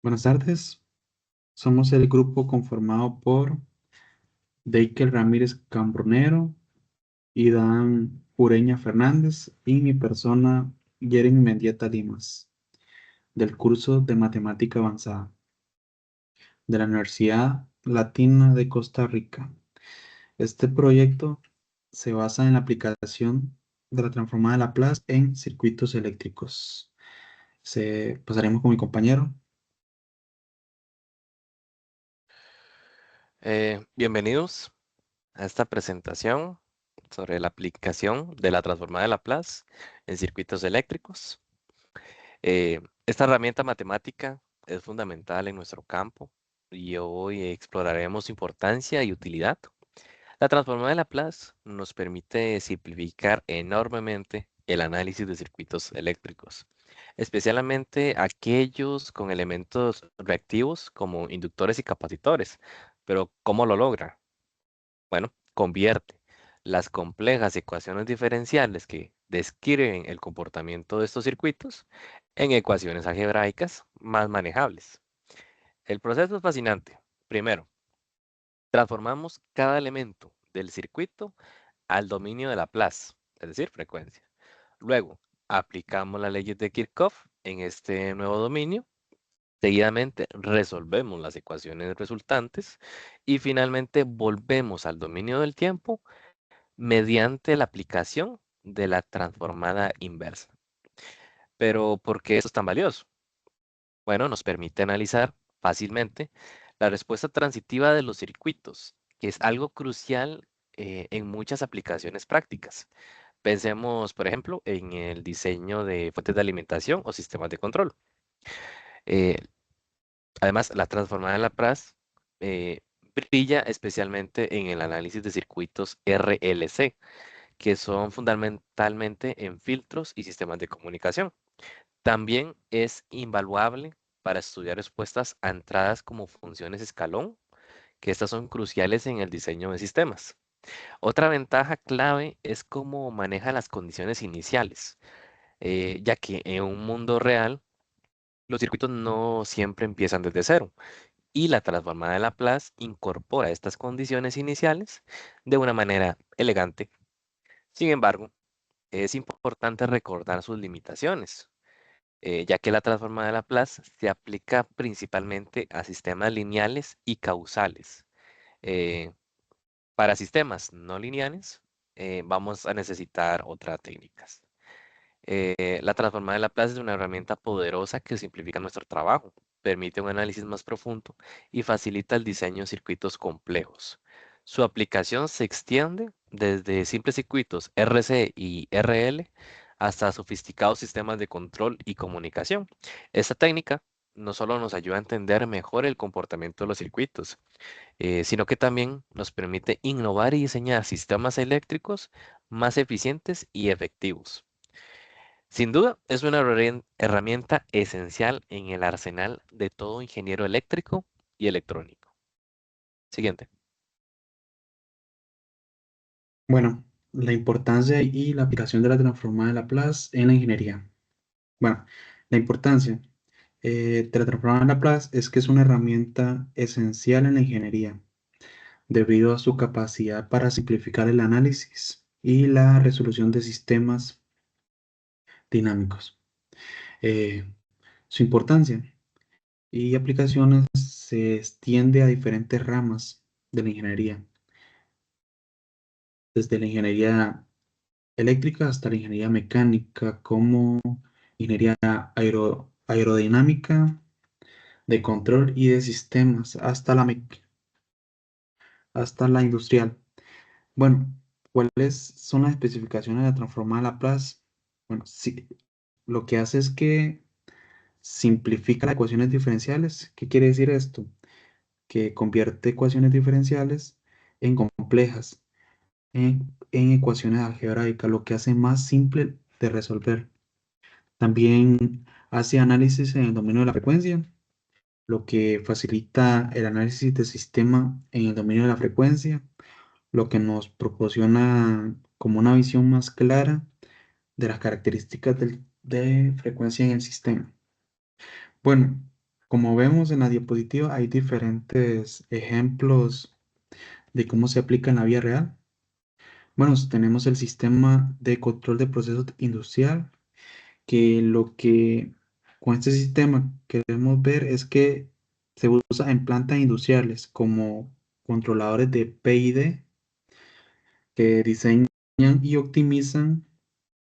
Buenas tardes, somos el grupo conformado por Deikel Ramírez Cambronero y Dan Ureña Fernández y mi persona Jeremy Mendieta Limas, del curso de Matemática Avanzada de la Universidad Latina de Costa Rica. Este proyecto se basa en la aplicación de la transformada de Laplace en circuitos eléctricos. Pasaremos con mi compañero. Bienvenidos a esta presentación sobre la aplicación de la transformada de Laplace en circuitos eléctricos. Esta herramienta matemática es fundamental en nuestro campo y hoy exploraremos su importancia y utilidad. La transformada de Laplace nos permite simplificar enormemente el análisis de circuitos eléctricos, especialmente aquellos con elementos reactivos como inductores y capacitores. Pero, ¿cómo lo logra? Bueno, convierte las complejas ecuaciones diferenciales que describen el comportamiento de estos circuitos en ecuaciones algebraicas más manejables. El proceso es fascinante. Primero, transformamos cada elemento del circuito al dominio de Laplace, es decir, frecuencia. Luego, aplicamos las leyes de Kirchhoff en este nuevo dominio. Seguidamente, resolvemos las ecuaciones resultantes y finalmente volvemos al dominio del tiempo mediante la aplicación de la transformada inversa. Pero, ¿por qué eso es tan valioso? Bueno, nos permite analizar fácilmente la respuesta transitiva de los circuitos, que es algo crucial en muchas aplicaciones prácticas. Pensemos, por ejemplo, en el diseño de fuentes de alimentación o sistemas de control. Eh, Además, la transformada de Laplace eh, brilla especialmente en el análisis de circuitos RLC, que son fundamentalmente en filtros y sistemas de comunicación. También es invaluable para estudiar respuestas a entradas como funciones escalón, que estas son cruciales en el diseño de sistemas. Otra ventaja clave es cómo maneja las condiciones iniciales, ya que en un mundo real los circuitos no siempre empiezan desde cero y la transformada de Laplace incorpora estas condiciones iniciales de una manera elegante. Sin embargo, es importante recordar sus limitaciones, ya que la transformada de Laplace se aplica principalmente a sistemas lineales y causales. Eh, para sistemas no lineales, vamos a necesitar otras técnicas. La transformada de Laplace es una herramienta poderosa que simplifica nuestro trabajo, permite un análisis más profundo y facilita el diseño de circuitos complejos. Su aplicación se extiende desde simples circuitos RC y RL hasta sofisticados sistemas de control y comunicación. Esta técnica no solo nos ayuda a entender mejor el comportamiento de los circuitos, sino que también nos permite innovar y diseñar sistemas eléctricos más eficientes y efectivos. Sin duda, es una herramienta esencial en el arsenal de todo ingeniero eléctrico y electrónico. Siguiente. Bueno, la importancia y la aplicación de la transformada de Laplace en la ingeniería. Bueno, la importancia de la transformada de Laplace es que es una herramienta esencial en la ingeniería debido a su capacidad para simplificar el análisis y la resolución de sistemas dinámicos. Eh, Su importancia y aplicaciones se extiende a diferentes ramas de la ingeniería, desde la ingeniería eléctrica hasta la ingeniería mecánica, como ingeniería aerodinámica, de control y de sistemas, hasta la industrial. Bueno, ¿cuáles son las especificaciones de la transformada Laplace? Bueno, sí, lo que hace es que simplifica las ecuaciones diferenciales. ¿Qué quiere decir esto? Que convierte ecuaciones diferenciales en complejas, en ecuaciones algebraicas, lo que hace más simple de resolver. También hace análisis en el dominio de la frecuencia, lo que facilita el análisis del sistema en el dominio de la frecuencia, lo que nos proporciona como una visión más clara de las características de frecuencia en el sistema. Bueno, como vemos en la diapositiva, hay diferentes ejemplos de cómo se aplica en la vida real. Bueno, tenemos el sistema de control de procesos industrial, que lo que con este sistema queremos ver es que se usa en plantas industriales como controladores de PID que diseñan y optimizan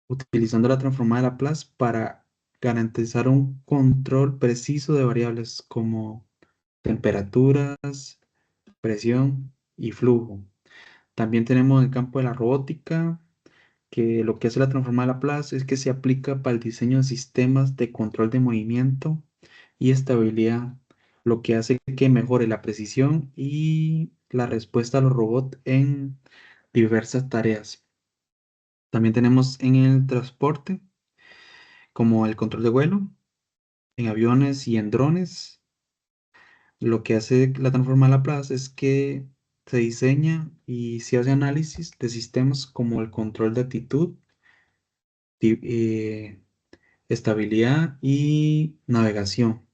utilizando la transformada de Laplace para garantizar un control preciso de variables como temperaturas, presión y flujo. También tenemos el campo de la robótica, que lo que hace la transformada de Laplace es que se aplica para el diseño de sistemas de control de movimiento y estabilidad, lo que hace que mejore la precisión y la respuesta a los robots en diversas tareas. También tenemos en el transporte, como el control de vuelo, en aviones y en drones. Lo que hace la transformada Laplace es que se diseña y se hace análisis de sistemas como el control de actitud, di- eh, estabilidad y navegación.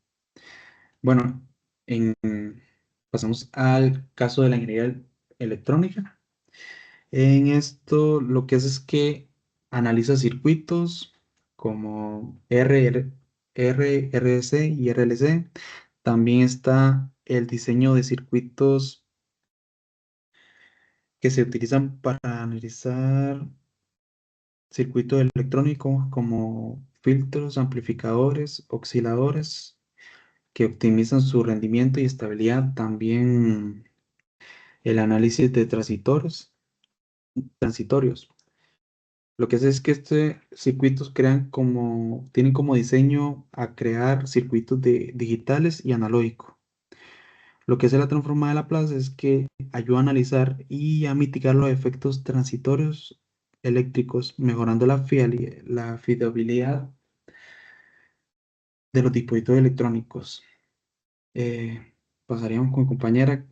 Bueno, en- pasamos al caso de la ingeniería electrónica. En esto lo que hace es que analiza circuitos como RRC y RLC. También está el diseño de circuitos que se utilizan para analizar circuitos electrónicos como filtros, amplificadores, osciladores, que optimizan su rendimiento y estabilidad. También el análisis de transitorios. Lo que hace es que estos circuitos tienen como diseño a crear circuitos digitales y analógicos. Lo que hace la transformada de Laplace es que ayuda a analizar y a mitigar los efectos transitorios eléctricos, mejorando la fiabilidad de los dispositivos electrónicos. Pasaríamos con mi compañera.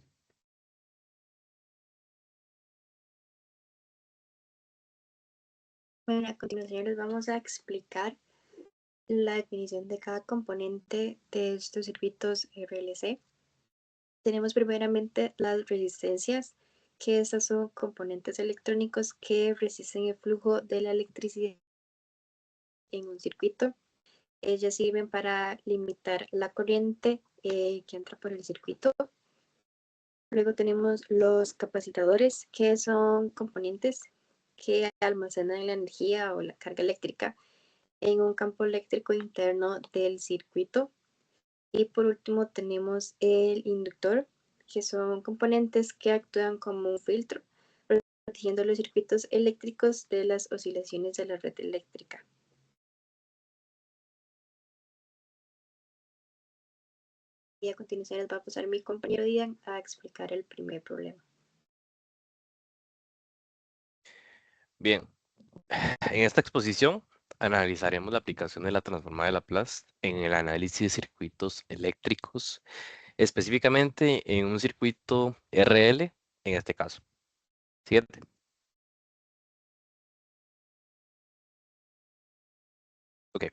Bueno, a continuación les vamos a explicar la definición de cada componente de estos circuitos RLC. Tenemos primeramente las resistencias, que estas son componentes electrónicos que resisten el flujo de la electricidad en un circuito. Ellas sirven para limitar la corriente que entra por el circuito. Luego tenemos los capacitadores, que son componentes que almacenan la energía o la carga eléctrica en un campo eléctrico interno del circuito. Y por último tenemos el inductor, que son componentes que actúan como un filtro, protegiendo los circuitos eléctricos de las oscilaciones de la red eléctrica. Y a continuación les va a pasar mi compañero Dian a explicar el primer problema. Bien, en esta exposición analizaremos la aplicación de la transformada de Laplace en el análisis de circuitos eléctricos, específicamente en un circuito RL, en este caso. Siguiente. Ok.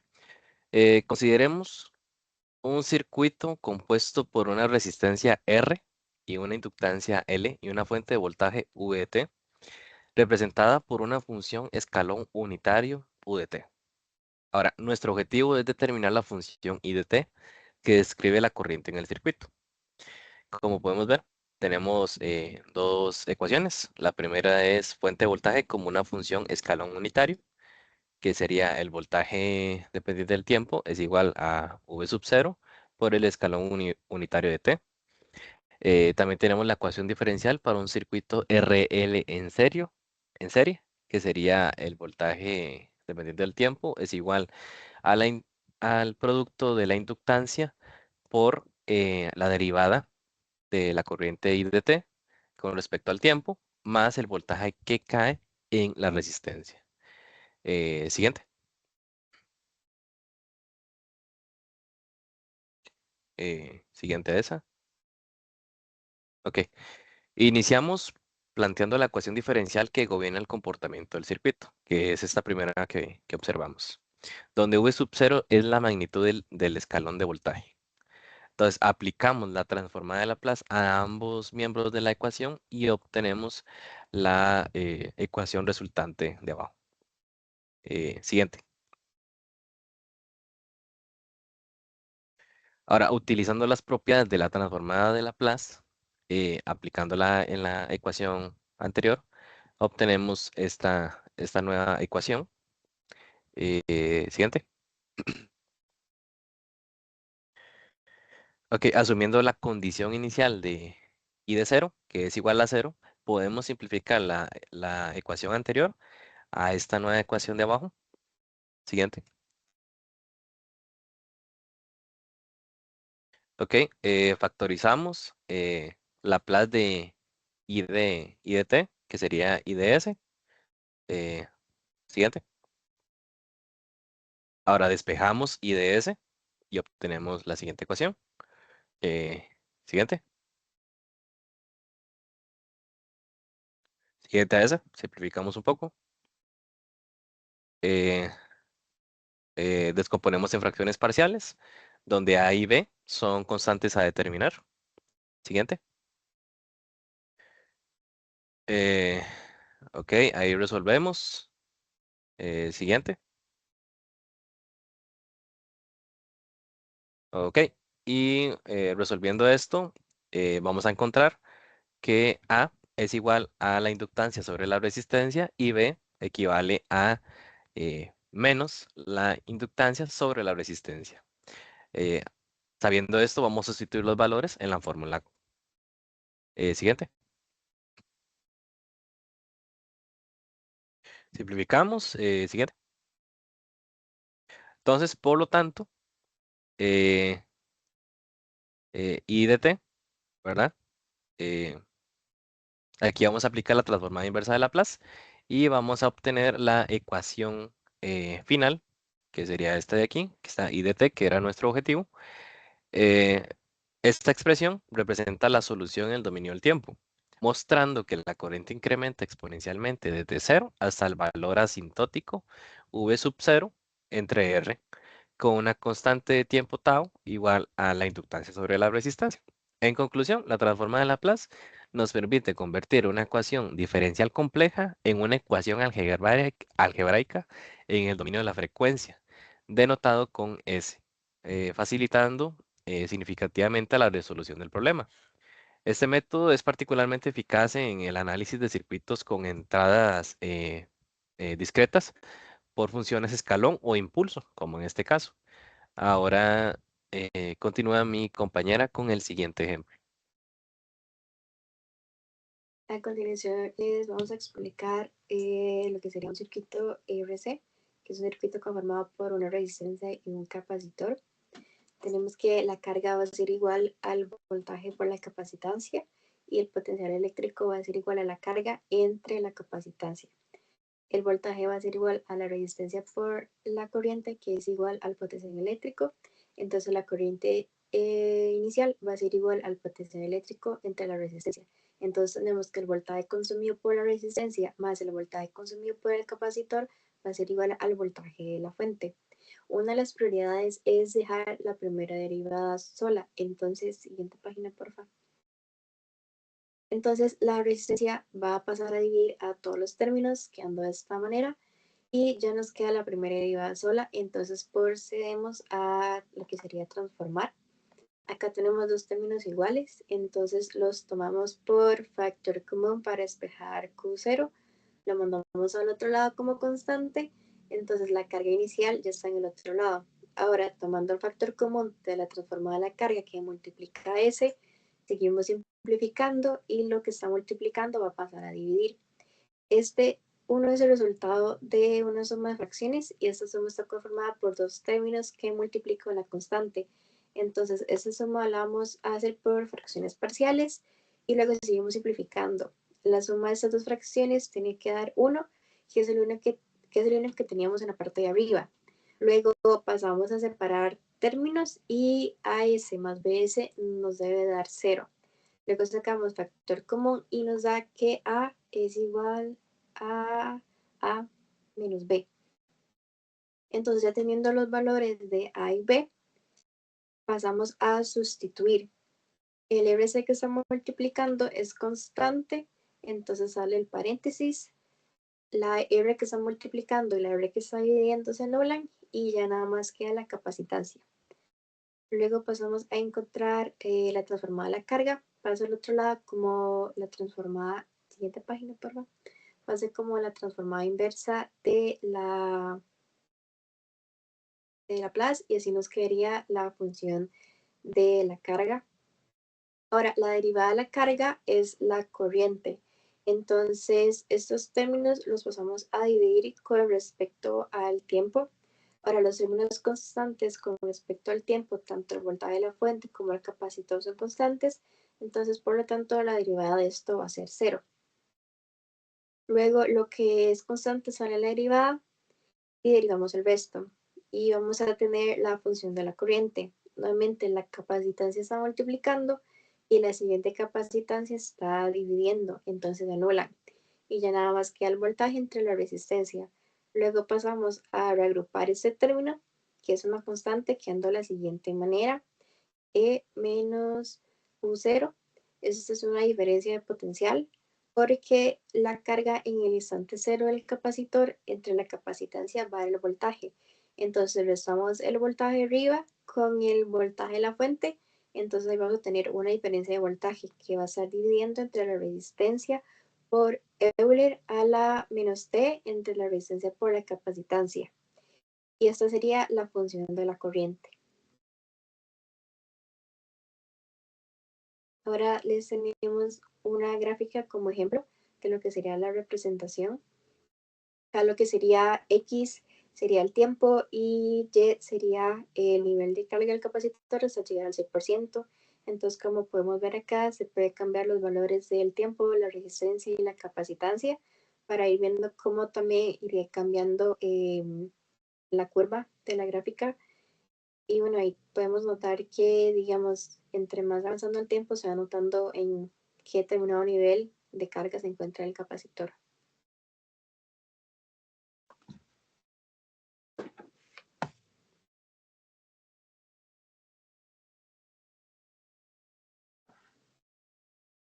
Consideremos un circuito compuesto por una resistencia R y una inductancia L y una fuente de voltaje VT, representada por una función escalón unitario UDT. Ahora, nuestro objetivo es determinar la función IDT que describe la corriente en el circuito. Como podemos ver, tenemos dos ecuaciones. La primera es fuente de voltaje como una función escalón unitario, que sería el voltaje dependiente del tiempo es igual a V sub 0 por el escalón unitario de t. También tenemos la ecuación diferencial para un circuito RL en serie, que sería el voltaje dependiente del tiempo es igual a al producto de la inductancia por la derivada de la corriente I de t con respecto al tiempo, más el voltaje que cae en la resistencia. Siguiente. Siguiente a esa. Ok. Iniciamos planteando la ecuación diferencial que gobierna el comportamiento del circuito, que es esta primera que observamos, donde V sub 0 es la magnitud del escalón de voltaje. Entonces aplicamos la transformada de Laplace a ambos miembros de la ecuación y obtenemos la ecuación resultante de abajo. Siguiente. Ahora, utilizando las propiedades de la transformada de Laplace, aplicándola en la ecuación anterior, obtenemos esta nueva ecuación. Siguiente. Ok, asumiendo la condición inicial de I de 0, que es igual a 0, podemos simplificar la ecuación anterior a esta nueva ecuación de abajo. Siguiente. Ok, factorizamos Laplace de I de t, que sería I de s. Siguiente. Ahora despejamos I de s y obtenemos la siguiente ecuación. Siguiente. Siguiente a esa, simplificamos un poco. Eh, Descomponemos en fracciones parciales, donde A y B son constantes a determinar. Siguiente. Eh, ok, ahí resolvemos. Siguiente. Ok, y resolviendo esto, vamos a encontrar que A es igual a la inductancia sobre la resistencia y B equivale a menos la inductancia sobre la resistencia. Sabiendo esto, vamos a sustituir los valores en la fórmula. Siguiente. Simplificamos. Siguiente. Entonces, por lo tanto, I de t, ¿verdad? Aquí vamos a aplicar la transformada inversa de Laplace y vamos a obtener la ecuación final, que sería esta de aquí, que está I de t, que era nuestro objetivo. Esta expresión representa la solución en el dominio del tiempo, mostrando que la corriente incrementa exponencialmente desde 0 hasta el valor asintótico v sub 0 entre r, con una constante de tiempo tau igual a la inductancia sobre la resistencia. En conclusión, la transformada de Laplace nos permite convertir una ecuación diferencial compleja en una ecuación algebraica en el dominio de la frecuencia, denotado con S, facilitando significativamente la resolución del problema. Este método es particularmente eficaz en el análisis de circuitos con entradas discretas por funciones escalón o impulso, como en este caso. Ahora continúa mi compañera con el siguiente ejemplo. A continuación les vamos a explicar lo que sería un circuito RC, que es un circuito conformado por una resistencia y un capacitor. Tenemos que la carga va a ser igual al voltaje por la capacitancia y el potencial eléctrico va a ser igual a la carga entre la capacitancia. El voltaje va a ser igual a la resistencia por la corriente, que es igual al potencial eléctrico. Entonces la corriente inicial va a ser igual al potencial eléctrico entre la resistencia. Entonces tenemos que el voltaje consumido por la resistencia más el voltaje consumido por el capacitor va a ser igual al voltaje de la fuente. Una de las prioridades es dejar la primera derivada sola. Entonces, siguiente página, por favor. Entonces, la resistencia va a pasar a dividir a todos los términos, quedando de esta manera. Y ya nos queda la primera derivada sola. Entonces, procedemos a lo que sería transformar. Acá tenemos dos términos iguales. Entonces, los tomamos por factor común para despejar Q0. Lo mandamos al otro lado como constante. Entonces, la carga inicial ya está en el otro lado. Ahora, tomando el factor común de la transformada de la carga que multiplica S, seguimos simplificando y lo que está multiplicando va a pasar a dividir. Uno es el resultado de una suma de fracciones y esta suma está conformada por dos términos que multiplican la constante. Entonces, esta suma la vamos a hacer por fracciones parciales y luego seguimos simplificando. La suma de estas dos fracciones tiene que dar 1, que es el 1 que teníamos en la parte de arriba. Luego pasamos a separar términos y AS más BS nos debe dar 0. Luego sacamos factor común y nos da que A es igual a A menos B. Entonces ya teniendo los valores de A y B, pasamos a sustituir. El RC que estamos multiplicando es constante, entonces sale el paréntesis. La R que está multiplicando y la R que está dividiendo se anulan y ya nada más queda la capacitancia. Luego pasamos a encontrar la transformada de la carga. Paso al otro lado como la transformada, siguiente página, por favor. Pase como la transformada inversa de la Laplace y así nos quedaría la función de la carga. Ahora, la derivada de la carga es la corriente. Entonces, estos términos los pasamos a dividir con respecto al tiempo. Ahora, los términos constantes con respecto al tiempo, tanto el voltaje de la fuente como el capacitor son constantes. Entonces, por lo tanto, la derivada de esto va a ser 0. Luego, lo que es constante sale la derivada y derivamos el resto. Y vamos a tener la función de la corriente. Nuevamente, la capacitancia está multiplicando y la siguiente capacitancia está dividiendo, entonces anulan. Y ya nada más queda el voltaje entre la resistencia. Luego pasamos a reagrupar este término, que es una constante, quedando de la siguiente manera. E menos U0. Esta es una diferencia de potencial porque la carga en el instante cero del capacitor entre la capacitancia va el voltaje. Entonces restamos el voltaje arriba con el voltaje de la fuente. Entonces ahí vamos a tener una diferencia de voltaje que va a estar dividiendo entre la resistencia por Euler a la menos T entre la resistencia por la capacitancia. Y esta sería la función de la corriente. Ahora les tenemos una gráfica como ejemplo de lo que sería la representación. Acá lo que sería X sería el tiempo y Y sería el nivel de carga del capacitor hasta llegar al 100%. Entonces, como podemos ver acá, se puede cambiar los valores del tiempo, la resistencia y la capacitancia para ir viendo cómo también iría cambiando la curva de la gráfica. Y bueno, ahí podemos notar que, digamos, entre más avanzando el tiempo, se va notando en qué determinado nivel de carga se encuentra el capacitor.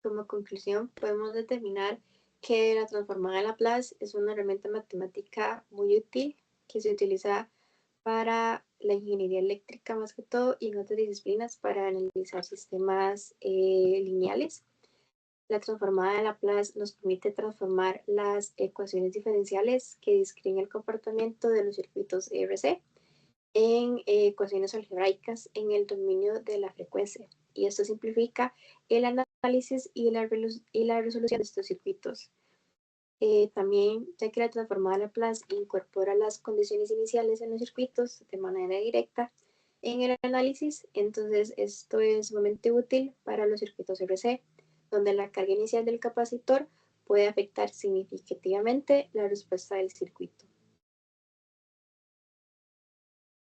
Como conclusión, podemos determinar que la transformada de Laplace es una herramienta matemática muy útil que se utiliza para la ingeniería eléctrica más que todo y en otras disciplinas para analizar sistemas lineales. La transformada de Laplace nos permite transformar las ecuaciones diferenciales que describen el comportamiento de los circuitos RC en ecuaciones algebraicas en el dominio de la frecuencia. Y esto simplifica el análisis y la resolución de estos circuitos. También, ya que la transformada de Laplace incorpora las condiciones iniciales en los circuitos de manera directa en el análisis, entonces esto es sumamente útil para los circuitos RC, donde la carga inicial del capacitor puede afectar significativamente la respuesta del circuito.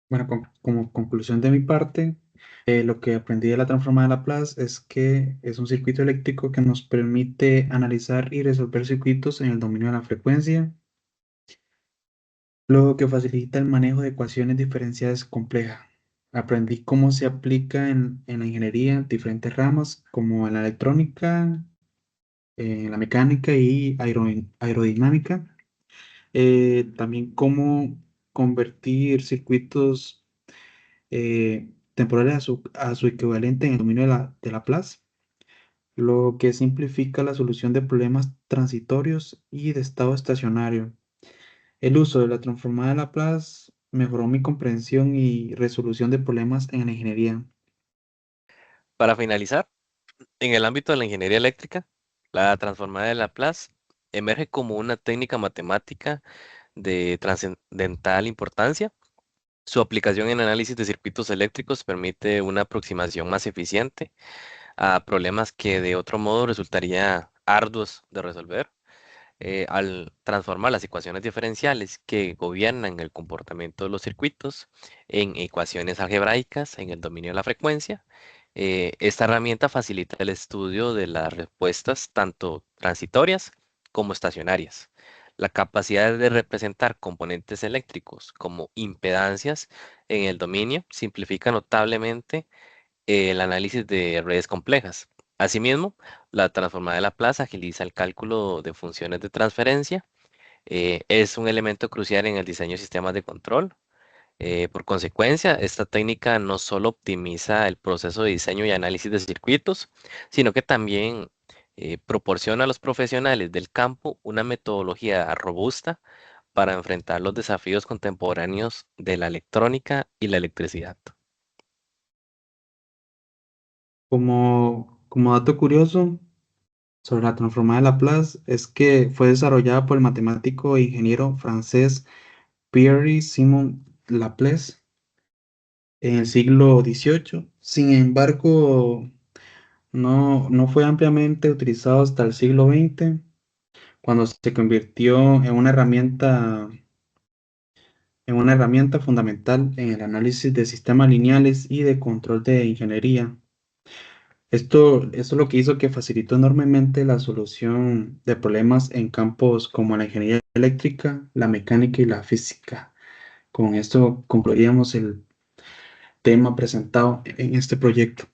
Bueno, como conclusión de mi parte, lo que aprendí de la transformada de Laplace es que es un circuito eléctrico que nos permite analizar y resolver circuitos en el dominio de la frecuencia, lo que facilita el manejo de ecuaciones diferenciales complejas. Aprendí cómo se aplica en la ingeniería en diferentes ramas, como en la electrónica, en la mecánica y aerodinámica. También cómo convertir circuitos temporales a su equivalente en el dominio de Laplace, lo que simplifica la solución de problemas transitorios y de estado estacionario. El uso de la transformada de Laplace mejoró mi comprensión y resolución de problemas en la ingeniería. Para finalizar, en el ámbito de la ingeniería eléctrica, la transformada de Laplace emerge como una técnica matemática de trascendental importancia. Su aplicación en análisis de circuitos eléctricos permite una aproximación más eficiente a problemas que de otro modo resultaría arduos de resolver. Al transformar las ecuaciones diferenciales que gobiernan el comportamiento de los circuitos en ecuaciones algebraicas en el dominio de la frecuencia, esta herramienta facilita el estudio de las respuestas tanto transitorias como estacionarias, La capacidad de representar componentes eléctricos como impedancias en el dominio simplifica notablemente el análisis de redes complejas. Asimismo, la transformada de Laplace agiliza el cálculo de funciones de transferencia. Es un elemento crucial en el diseño de sistemas de control. Por consecuencia, esta técnica no solo optimiza el proceso de diseño y análisis de circuitos, sino que también proporciona a los profesionales del campo una metodología robusta para enfrentar los desafíos contemporáneos de la electrónica y la electricidad. Como dato curioso sobre la transformada de Laplace es que fue desarrollada por el matemático e ingeniero francés Pierre-Simon Laplace en el siglo XVIII. Sin embargo, no fue ampliamente utilizado hasta el siglo XX, cuando se convirtió en una herramienta fundamental en el análisis de sistemas lineales y de control de ingeniería. Esto lo que hizo que facilitó enormemente la solución de problemas en campos como la ingeniería eléctrica, la mecánica y la física. Con esto concluiríamos el tema presentado en este proyecto.